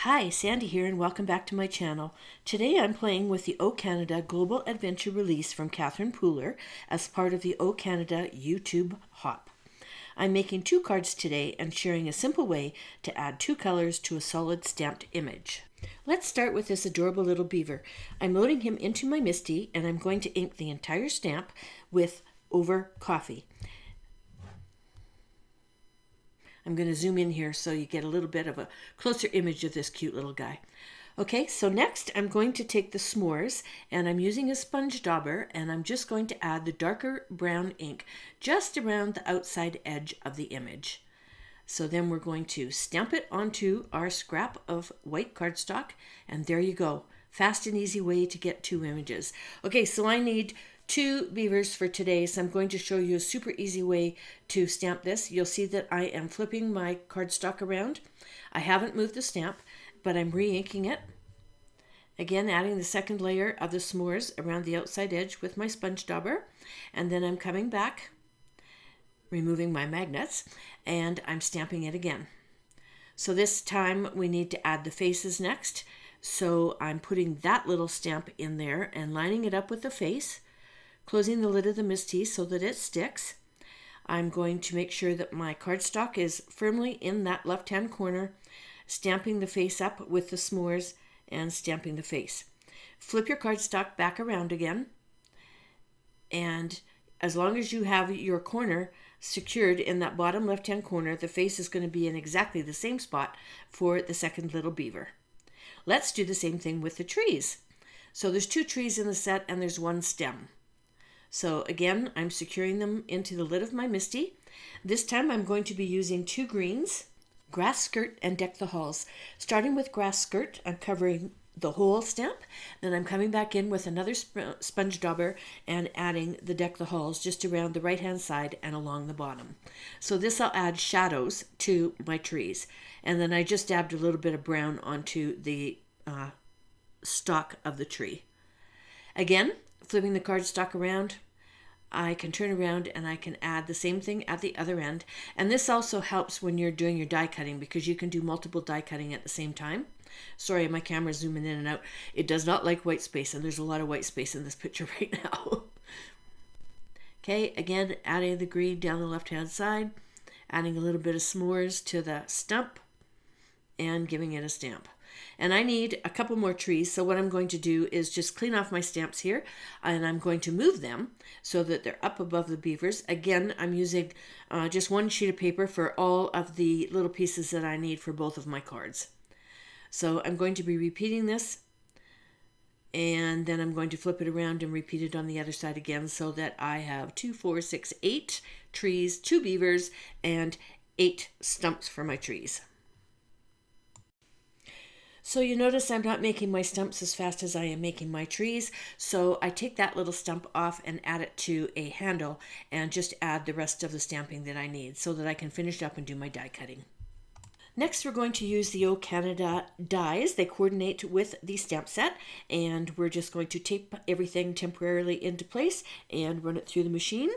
Hi, Sandy here and welcome back to my channel. Today I'm playing with the O Canada Global Adventure release from Catherine Pooler as part of the O Canada YouTube Hop. I'm making two cards today and sharing a simple way to add two colors to a solid stamped image. Let's start with this adorable little beaver. I'm loading him into my MISTI and I'm going to ink the entire stamp with over coffee. I'm going to zoom in here so you get a little bit of a closer image of this cute little guy. Okay, so next I'm going to take the s'mores and I'm using a sponge dauber and I'm just going to add the darker brown ink just around the outside edge of the image. So then we're going to stamp it onto our scrap of white cardstock and there you go. Fast and easy way to get two images. Okay, so I need two beavers for today, so I'm going to show you a super easy way to stamp this. You'll see that I am flipping my cardstock around. I haven't moved the stamp, but I'm re-inking it. Again, adding the second layer of the s'mores around the outside edge with my sponge dauber, and then I'm coming back, removing my magnets, and I'm stamping it again. So this time we need to add the faces next. So I'm putting that little stamp in there and lining it up with the face, closing the lid of the MISTI so that it sticks. I'm going to make sure that my cardstock is firmly in that left-hand corner, stamping the face up with the s'mores and stamping the face. Flip your cardstock back around again, and as long as you have your corner secured in that bottom left-hand corner, the face is going to be in exactly the same spot for the second little beaver. Let's do the same thing with the trees. So there's two trees in the set and there's one stem. So again, I'm securing them into the lid of my MISTI. This time I'm going to be using two greens, grass skirt and deck the halls. Starting with grass skirt, I'm covering the whole stamp. Then I'm coming back in with another sponge dauber and adding the deck the halls just around the right hand side and along the bottom. So this I'll add shadows to my trees. And then I just dabbed a little bit of brown onto the stalk of the tree. Again, flipping the cardstock around, I can turn around and I can add the same thing at the other end. And this also helps when you're doing your die cutting because you can do multiple die cutting at the same time. Sorry, my camera's zooming in and out. It does not like white space, and there's a lot of white space in this picture right now. Okay, again, adding the green down the left-hand side, adding a little bit of s'mores to the stump, and giving it a stamp. And I need a couple more trees, so what I'm going to do is just clean off my stamps here, and I'm going to move them so that they're up above the beavers. Again, I'm using just one sheet of paper for all of the little pieces that I need for both of my cards. So I'm going to be repeating this, and then I'm going to flip it around and repeat it on the other side again so that I have 2, 4, 6, 8 trees, 2 beavers, and 8 stumps for my trees. So you notice I'm not making my stumps as fast as I am making my trees. So I take that little stump off and add it to a handle and just add the rest of the stamping that I need so that I can finish up and do my die cutting. Next, we're going to use the O Canada dies. They coordinate with the stamp set, and we're just going to tape everything temporarily into place and run it through the machine.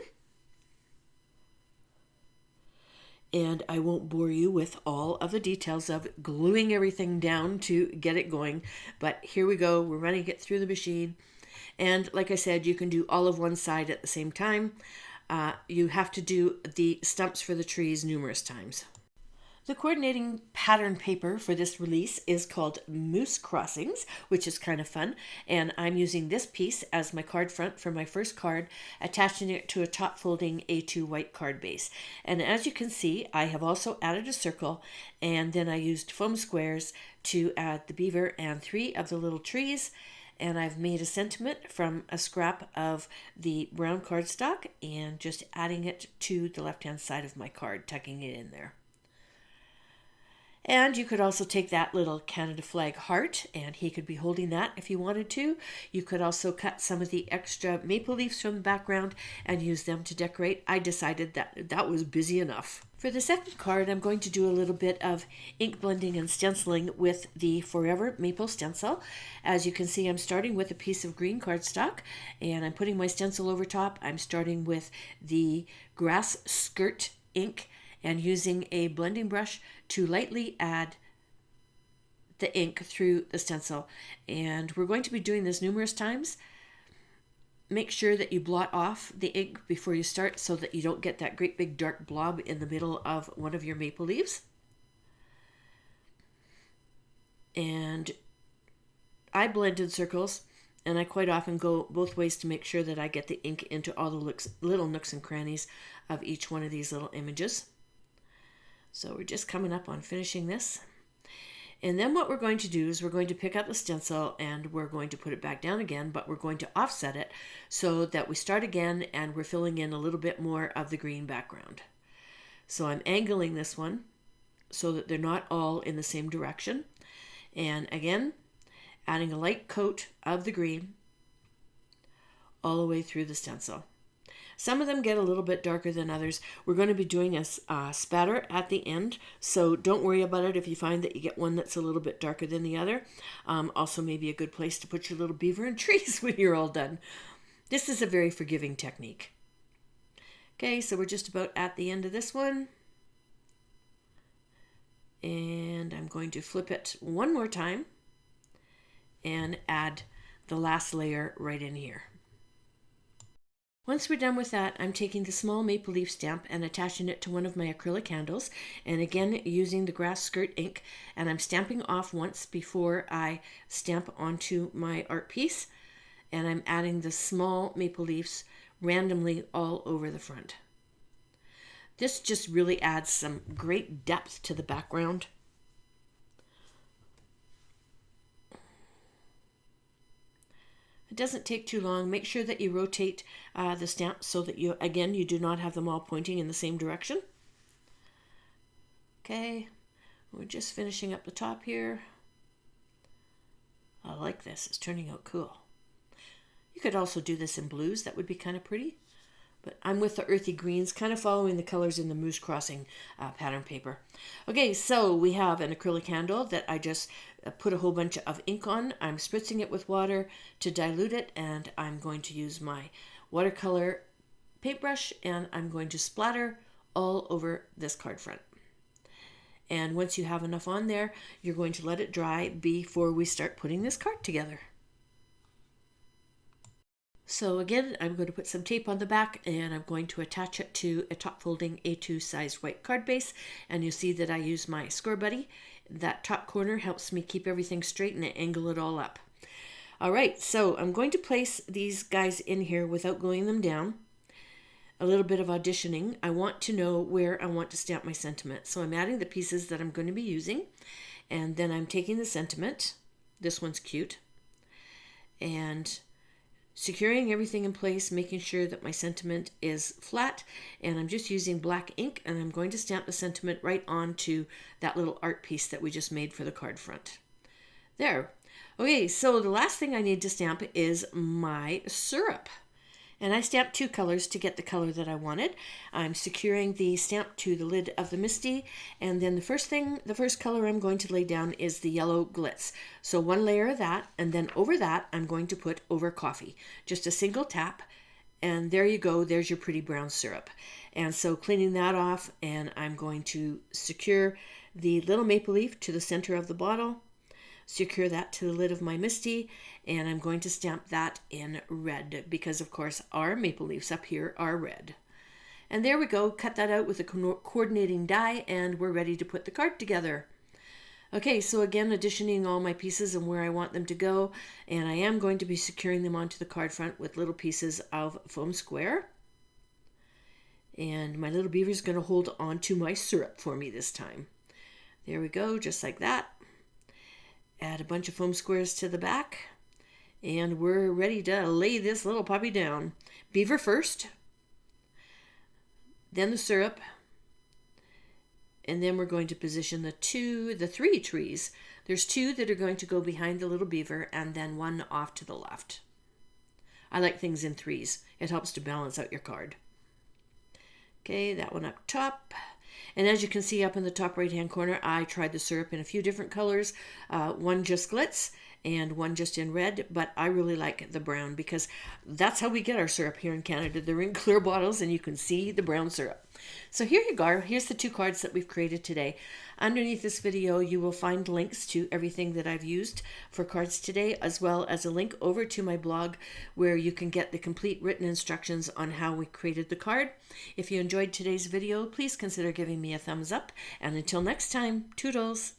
And I won't bore you with all of the details of gluing everything down to get it going. But here we go. We're running it through the machine. And like I said, you can do all of one side at the same time. You have to do the stumps for the trees numerous times. The coordinating pattern paper for this release is called Moose Crossings, which is kind of fun. And I'm using this piece as my card front for my first card, attaching it to a top folding A2 white card base. And as you can see, I have also added a circle, and then I used foam squares to add the beaver and 3 of the little trees. And I've made a sentiment from a scrap of the brown cardstock and just adding it to the left-hand side of my card, tucking it in there. And you could also take that little Canada flag heart, and he could be holding that if you wanted to. You could also cut some of the extra maple leaves from the background and use them to decorate. I decided that was busy enough. For the second card, I'm going to do a little bit of ink blending and stenciling with the Forever Maple Stencil. As you can see, I'm starting with a piece of green cardstock, and I'm putting my stencil over top. I'm starting with the grass skirt ink and using a blending brush to lightly add the ink through the stencil. And we're going to be doing this numerous times. Make sure that you blot off the ink before you start so that you don't get that great big dark blob in the middle of one of your maple leaves. And I blend in circles, and I quite often go both ways to make sure that I get the ink into all the little nooks and crannies of each one of these little images. So we're just coming up on finishing this. And then what we're going to do is we're going to pick up the stencil and we're going to put it back down again, but we're going to offset it so that we start again and we're filling in a little bit more of the green background. So I'm angling this one so that they're not all in the same direction. And again, adding a light coat of the green all the way through the stencil. Some of them get a little bit darker than others. We're going to be doing a spatter at the end, so don't worry about it if you find that you get one that's a little bit darker than the other. Also maybe a good place to put your little beaver and trees when you're all done. This is a very forgiving technique. Okay, so we're just about at the end of this one. And I'm going to flip it one more time and add the last layer right in here. Once we're done with that, I'm taking the small maple leaf stamp and attaching it to one of my acrylic handles, and again using the grass skirt ink, and I'm stamping off once before I stamp onto my art piece, and I'm adding the small maple leaves randomly all over the front. This just really adds some great depth to the background. It doesn't take too long. Make sure that you rotate the stamp so that you do not have them all pointing in the same direction. Okay, we're just finishing up the top here. I like this. It's turning out cool. You could also do this in blues. That would be kind of pretty. But I'm with the earthy greens, kind of following the colors in the Moose Crossing pattern paper. Okay, so we have an acrylic handle that I just put a whole bunch of ink on. I'm spritzing it with water to dilute it, and I'm going to use my watercolor paintbrush, and I'm going to splatter all over this card front. And once you have enough on there, you're going to let it dry before we start putting this card together. So again, I'm going to put some tape on the back and I'm going to attach it to a top folding A2 sized white card base. And you'll see that I use my Score Buddy. That top corner helps me keep everything straight and angle it all up. All right, so I'm going to place these guys in here without gluing them down. A little bit of auditioning. I want to know where I want to stamp my sentiment. So I'm adding the pieces that I'm going to be using. And then I'm taking the sentiment. This one's cute. And securing everything in place, making sure that my sentiment is flat, and I'm just using black ink, and I'm going to stamp the sentiment right onto that little art piece that we just made for the card front. There. Okay, so the last thing I need to stamp is my syrup. And I stamped two colors to get the color that I wanted. I'm securing the stamp to the lid of the Misty, and then the first color I'm going to lay down is the yellow glitz. So one layer of that, and then over that I'm going to put over coffee. Just a single tap, and there you go, there's your pretty brown syrup. And so cleaning that off, and I'm going to secure the little maple leaf to the center of the bottle, secure that to the lid of my Misty, and I'm going to stamp that in red because of course our maple leaves up here are red. And there we go, cut that out with a coordinating die, and we're ready to put the card together. Okay, so again, additioning all my pieces and where I want them to go, and I am going to be securing them onto the card front with little pieces of foam square. And my little beaver is going to hold on to my syrup for me this time. There we go, just like that. Add a bunch of foam squares to the back, and we're ready to lay this little puppy down. Beaver first, then the syrup, and then we're going to position the three trees. There's two that are going to go behind the little beaver, and then one off to the left. I like things in threes. It helps to balance out your card. Okay, that one up top. And as you can see up in the top right hand corner, I tried the syrup in a few different colors. One just glitz and one just in red, but I really like the brown because that's how we get our syrup here in Canada. They're in clear bottles and you can see the brown syrup. So here you go. Here's the 2 cards that we've created today. Underneath this video, you will find links to everything that I've used for cards today, as well as a link over to my blog where you can get the complete written instructions on how we created the card. If you enjoyed today's video, please consider giving me a thumbs up. And until next time, toodles!